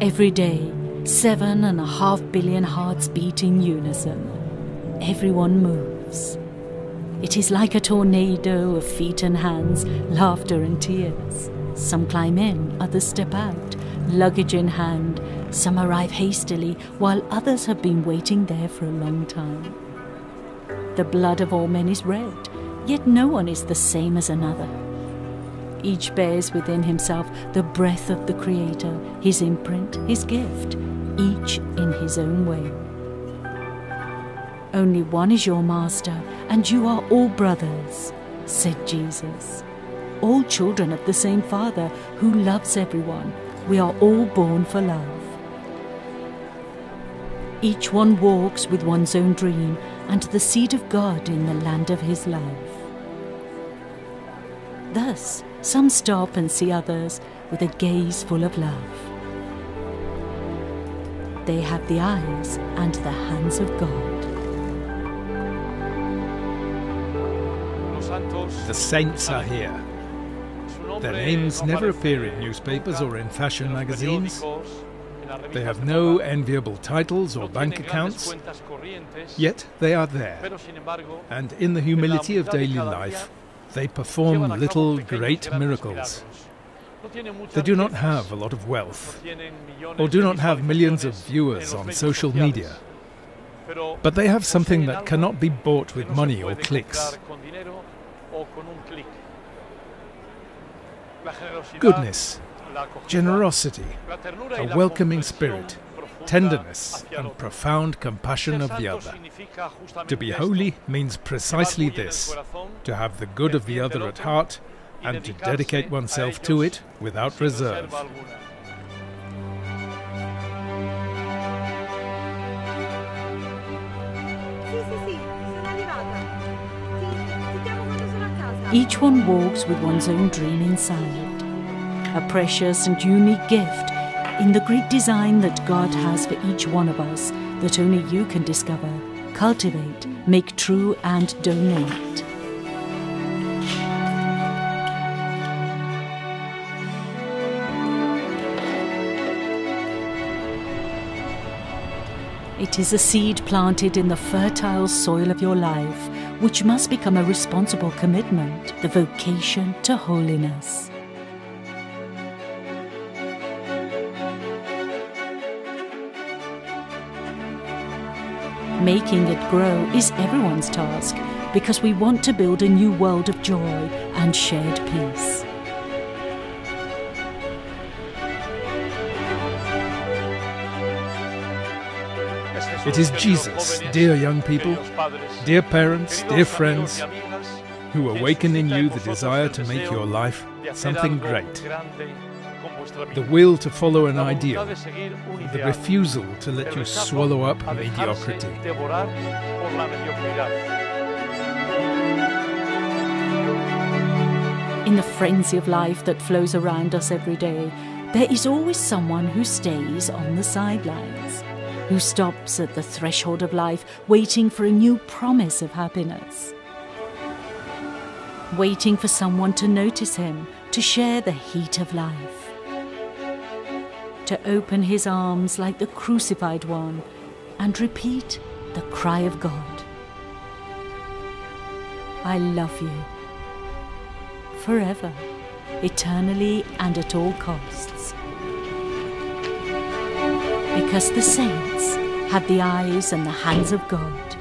Every day, 7.5 billion hearts beat in unison. Everyone moves. It is like a tornado of feet and hands, laughter and tears. Some climb in, others step out, luggage in hand. Some arrive hastily, while others have been waiting there for a long time. The blood of all men is red, yet no one is the same as another. Each bears within himself the breath of the Creator, his imprint, his gift, each in his own way. Only one is your master, and you are all brothers, said Jesus. All children of the same Father who loves everyone. We are all born for love. Each one walks with one's own dream and the seed of God in the land of his love. Thus, some stop and see others with a gaze full of love. They have the eyes and the hands of God. The saints are here. Their names never appear in newspapers or in fashion magazines. They have no enviable titles or bank accounts, yet they are there, and in the humility of daily life, they perform little great miracles. They do not have a lot of wealth, or do not have millions of viewers on social media, but they have something that cannot be bought with money or clicks. Goodness, generosity, a welcoming spirit, tenderness and profound compassion of the other. To be holy means precisely this, to have the good of the other at heart and to dedicate oneself to it without reserve. Each one walks with one's own dream inside, a precious and unique gift in the great design that God has for each one of us that only you can discover, cultivate, make true and donate. It is a seed planted in the fertile soil of your life, which must become a responsible commitment, the vocation to holiness. Making it grow is everyone's task, because we want to build a new world of joy and shared peace. It is Jesus, dear young people, dear parents, dear friends, who awaken in you the desire to make your life something great. The will to follow an ideal, the refusal to let you swallow up mediocrity. In the frenzy of life that flows around us every day, there is always someone who stays on the sidelines, who stops at the threshold of life, waiting for a new promise of happiness. Waiting for someone to notice him, to share the heat of life. To open his arms like the crucified one and repeat the cry of God. I love you. Forever, eternally and at all costs. Because the saints have the eyes and the hands of God.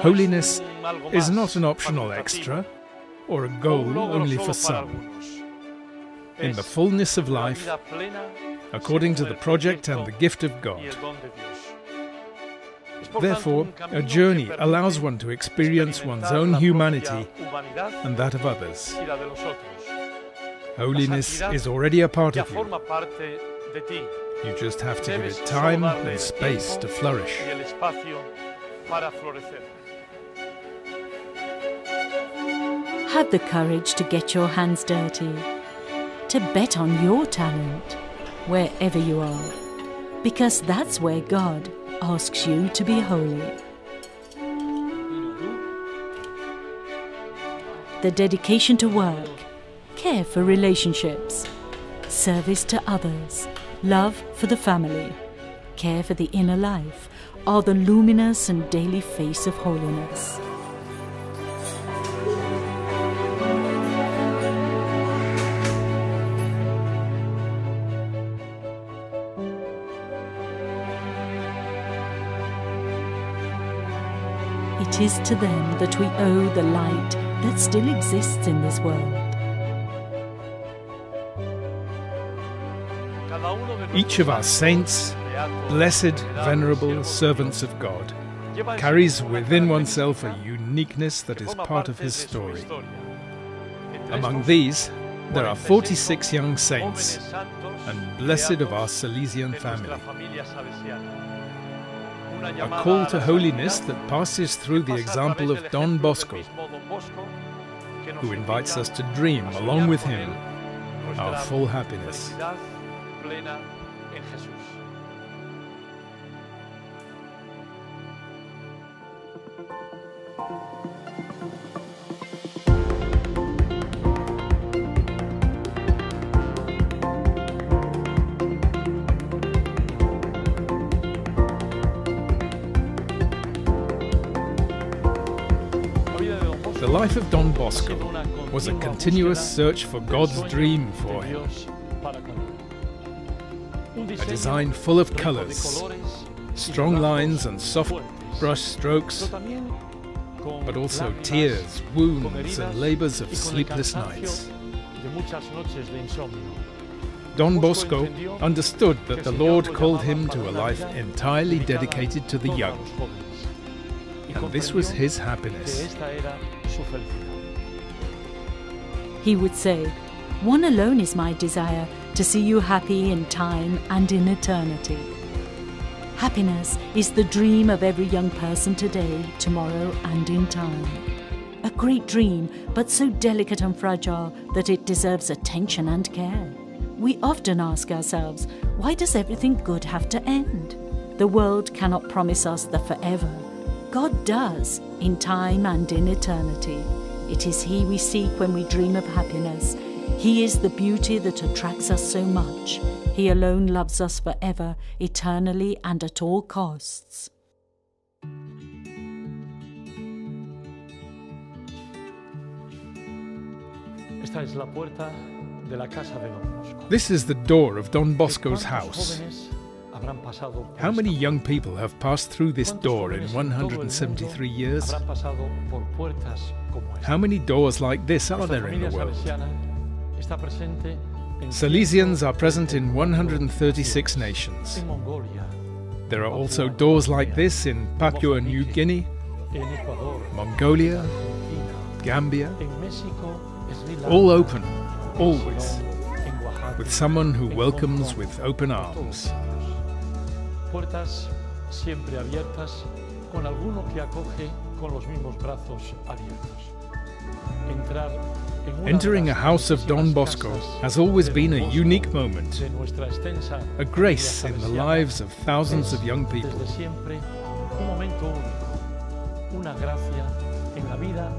Holiness is not an optional extra or a goal only for some. In the fullness of life, according to the project and the gift of God. Therefore, a journey allows one to experience one's own humanity and that of others. Holiness is already a part of you. You just have to give it time and space to flourish. Have the courage to get your hands dirty, to bet on your talent, wherever you are. because that's where God asks you to be holy. The dedication to work, care for relationships, service to others, love for the family, care for the inner life are the luminous and daily face of holiness. It is to them that we owe the light that still exists in this world. Each of our saints, blessed, venerable servants of God, carries within oneself a uniqueness that is part of his story. Among these, there are 46 young saints, and blessed of our Salesian family. A call to holiness that passes through the example of Don Bosco, who invites us to dream along with him our full happiness. The life of Don Bosco was a continuous search for God's dream for him. A design full of colours, strong lines and soft brush strokes, but also tears, wounds and labours of sleepless nights. Don Bosco understood that the Lord called him to a life entirely dedicated to the young. And this was his happiness. He would say, "One alone is my desire, to see you happy in time and in eternity." Happiness is the dream of every young person today, tomorrow and in time. A great dream, but so delicate and fragile that it deserves attention and care. We often ask ourselves, why does everything good have to end? The world cannot promise us the forever. God does, in time and in eternity. It is He we seek when we dream of happiness. He is the beauty that attracts us so much. He alone loves us forever, eternally and at all costs. This is the door of Don Bosco's house. How many young people have passed through this door in 173 years? How many doors like this are there in the world? Salesians are present in 136 nations. There are also doors like this in Papua New Guinea, Mongolia, Gambia, all open, always, with someone who welcomes with open arms. Puertas siempre abiertas, con alguno que acoge con los mismos brazos abiertos. Entering a house of Don Bosco has always been a unique moment, a grace in the lives of thousands of young people. Un momento único, una gracia en la vida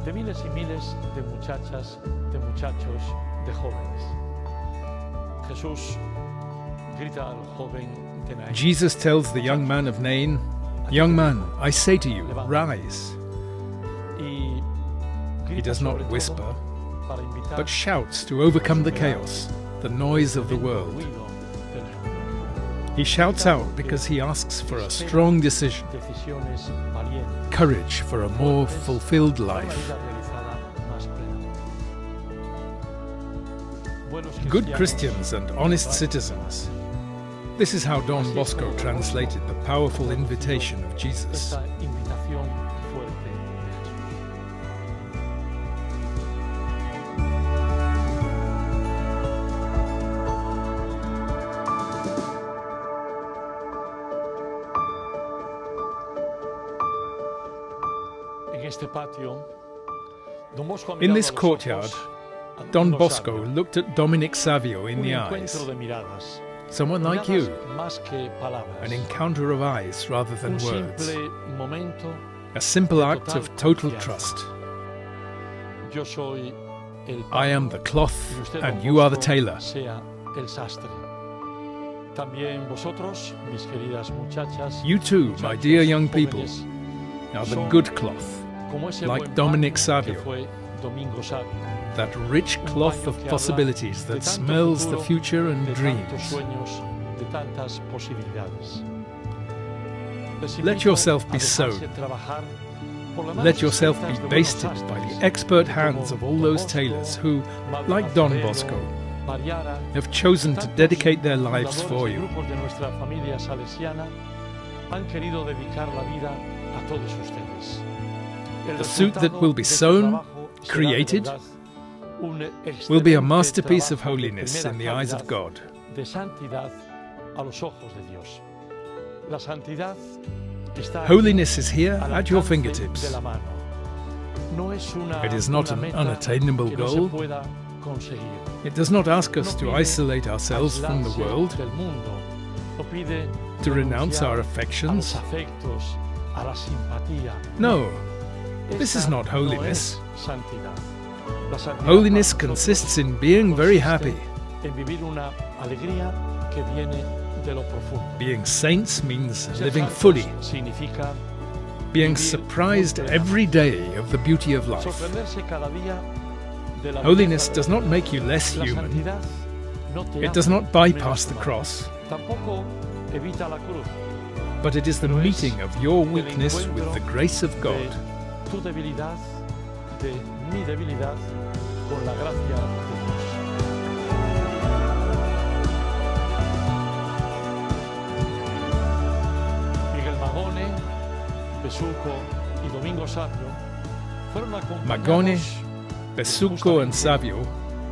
de miles y miles de muchachas, de muchachos, de jóvenes. Jesús grita al joven. Jesus tells the young man of Nain, "Young man, I say to you, rise." He does not whisper, but shouts to overcome the chaos, the noise of the world. He shouts out because he asks for a strong decision, courage for a more fulfilled life. Good Christians and honest citizens. This is how Don Bosco translated the powerful invitation of Jesus. In this courtyard, Don Bosco looked at Dominic Savio in the eyes. Someone like you, Más que palabras. an encounter of eyes rather than Un words, simple momento. a simple act of total trust. Yo soy el I am the cloth y usted, and don you are the Bosco, tailor. sea el sastre. También vosotros, mis queridas muchachas, You too, my dear young people, jóvenes, are the son good cloth, como ese like buen Dominic pan Savio. que fue Domingo Savio. that rich cloth of possibilities that smells the future and De tantos dreams. sueños, de tantas posibilidades. Les Let invito yourself a be dejarse sown. trabajar por las manos Let yourself expertas be de buenos basted by sastres, the expert como hands of all Don those Bosco, tailors who, Madre like Don Azuero, Bosco, Mariara, have chosen to tantos dedicate their lives fundadores for de you. grupos de nuestra familia salesiana han querido dedicar la vida a todos ustedes. El The suit that resultado will be de este sown, trabajo será de created, verdad un will be a excelente masterpiece of trabajo de holiness primera in the eyes of calidad, God. de santidad a los ojos de Dios. La santidad está Holiness is here al at your alcance fingertips. de la mano. No es una, It is not una an meta unattainable que no se goal. pueda conseguir. It does not ask us No to pide isolate ourselves from the aislarse world, del mundo. No pide to renounce renunciar our a los affections. afectos, a la simpatía. No, this is Esta not holiness. no es santidad. La santidad Holiness para nosotros consists in being very happy. en vivir una alegría que viene de lo profundo. Being saints means Ser living santos fully, significa being vivir surprised muy every day of the beauty of life. sorprenderse cada día de la Holiness belleza does de not make you less la human. santidad no te It does hace not bypass menos the humano. cross, Tampoco evita la cruz but it is the Pero es meeting of your el weakness with encuentro the grace of de God. tu debilidad, de mi debilidad, con la gracia de Dios. Miguel Magone, Besuco y Domingo Savio fueron Magone, acompañados Besuco and Savio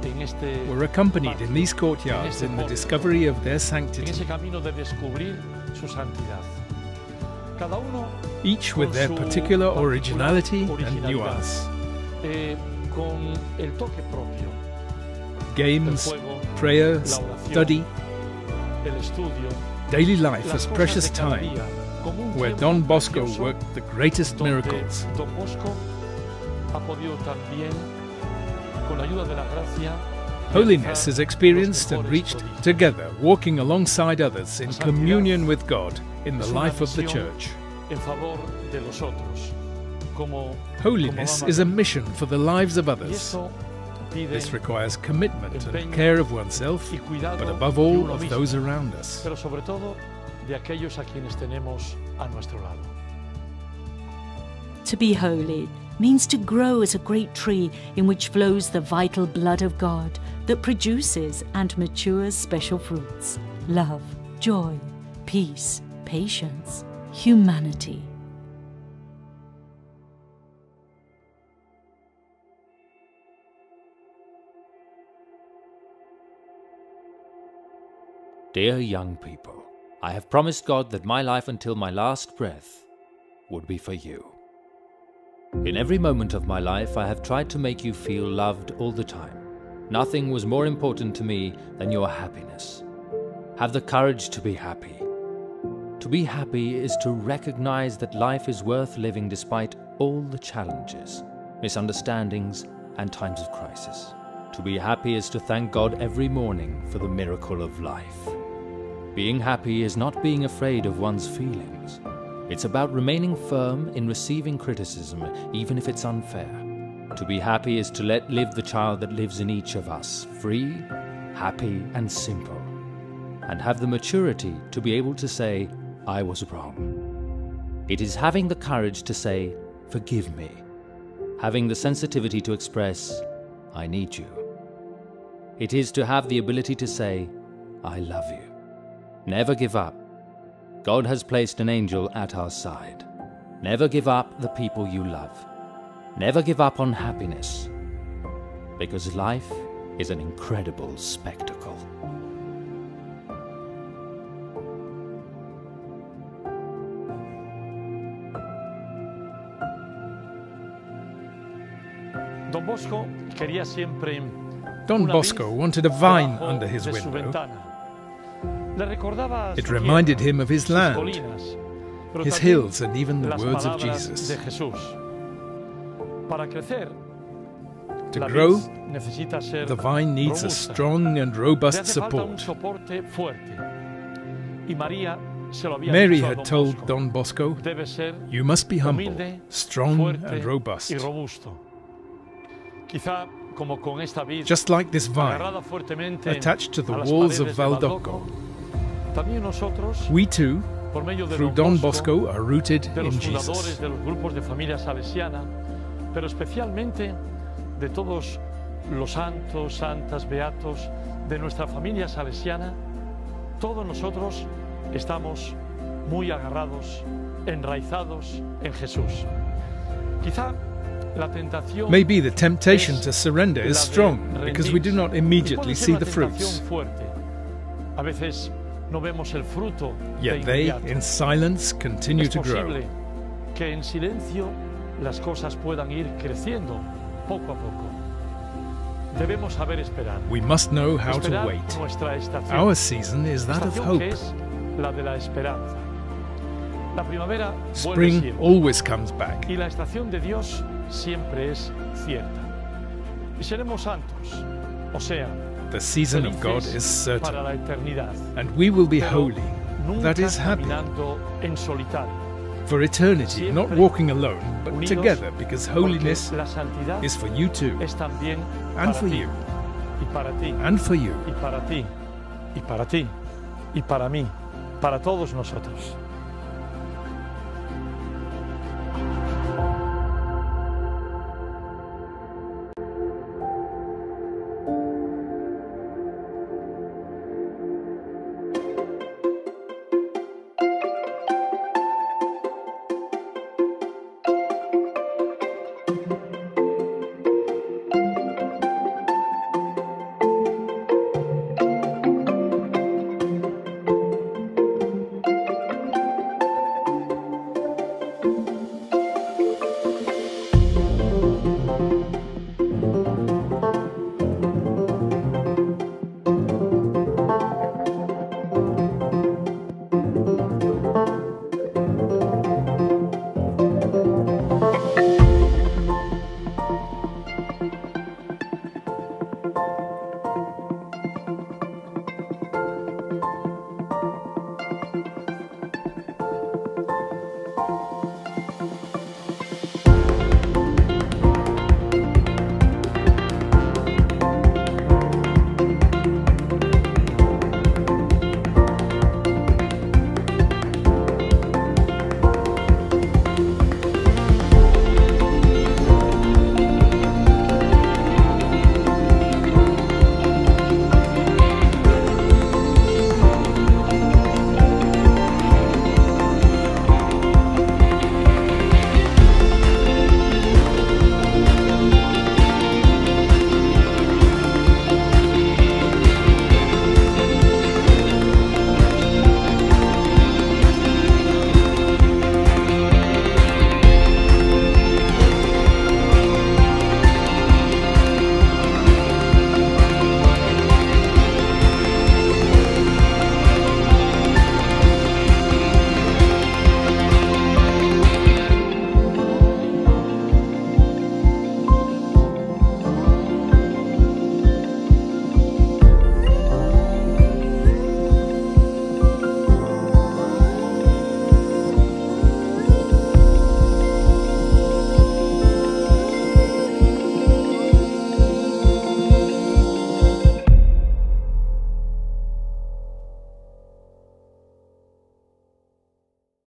en este were accompanied in these courtyards in the discovery of their en sanctity, ese camino de descubrir su santidad. Cada uno each with con their su particular particular originality and originalidad, nuance. Con el toque propio, el Games, juego, prayers, la oración, study, el estudio, daily life las as cosas precious de cada time, día, como un where tiempo Don Bosco precioso worked the greatest donde miracles. Don Bosco ha podido también, con la ayuda de la gracia, Holiness is realizar experienced los and mejores reached prodigios. together, walking alongside others in La santidad communion with God in the es una life of the misión church. en favor de los otros, como Holiness como is a Mamá. mission for the lives of Y others. esto pide This requires commitment empeño and care of oneself, y cuidado but above de all uno of mismo, those around us. pero sobre todo de aquellos a quienes tenemos a nuestro lado. To be holy means to grow as a great tree in which flows the vital blood of God that produces and matures special fruits: love, joy, peace, patience, humanity. Dear young people, I have promised God that my life until my last breath would be for you. In every moment of my life, I have tried to make you feel loved all the time. Nothing was more important to me than your happiness. Have the courage to be happy. To be happy is to recognize that life is worth living despite all the challenges, misunderstandings, and times of crisis. To be happy is to thank God every morning for the miracle of life. Being happy is not being afraid of one's feelings. It's about remaining firm in receiving criticism, even if it's unfair. To be happy is to let live the child that lives in each of us, free, happy, and simple, and have the maturity to be able to say, I was wrong. It is having the courage to say, forgive me, having the sensitivity to express, I need you. It is to have the ability to say, I love you. Never give up. God has placed an angel at our side. Never give up the people you love. Never give up on happiness, because life is an incredible spectacle. Don Bosco quería siempre Don una Bosco vid wanted a vine debajo under his de su window, ventana. Le recordaba It su reminded tierra, him of his sus land, colinas, pero his también hills, and even the las words of palabras Jesus. de Jesús. Para crecer, To la grow, vid necesita ser the vine needs a robusta. strong and Le robust hace falta un support. soporte fuerte. Y María se lo había Mary dicho a had Don told Bosco. Don Bosco, Debe ser "You must be humble, humilde, strong fuerte and robust." y robusto. Quizá como con esta vid Just like this vine, agarrada fuertemente attached to the a las walls of paredes de Valdocco, también nosotros, we too, por medio de through Don Bosco, are rooted de in los Jesus. fundadores de los grupos de familia salesiana, pero especialmente de todos los santos, santas, beatos de nuestra familia salesiana, todos nosotros estamos muy agarrados, enraizados en Jesús. Quizá la tentación Maybe the temptation es to surrender is la de strong because we do not rendirse. immediately Y puede ser see una the tentación fruits. fuerte. A veces no vemos el fruto de Yet they, inmediato. in silence, continue Es to grow. posible que en silencio las cosas puedan ir creciendo poco a poco. Debemos saber esperar. We must know how to Esperar wait. nuestra estación. Our season is that of Estación hope. que es la de la esperanza. La primavera vuelve Spring siempre always comes back. y la estación de Dios siempre es cierta. Y seremos santos, o sea, The season of God felices is para certain, la eternidad. and we will be Pero holy, nunca that is happy, caminando en solitario. for eternity, not Siempre walking alone, but unidos, together, because porque holiness la santidad is for you too, es también and para for ti, you, y para ti, and for you. y para ti, y para ti, y para mí, para todos nosotros.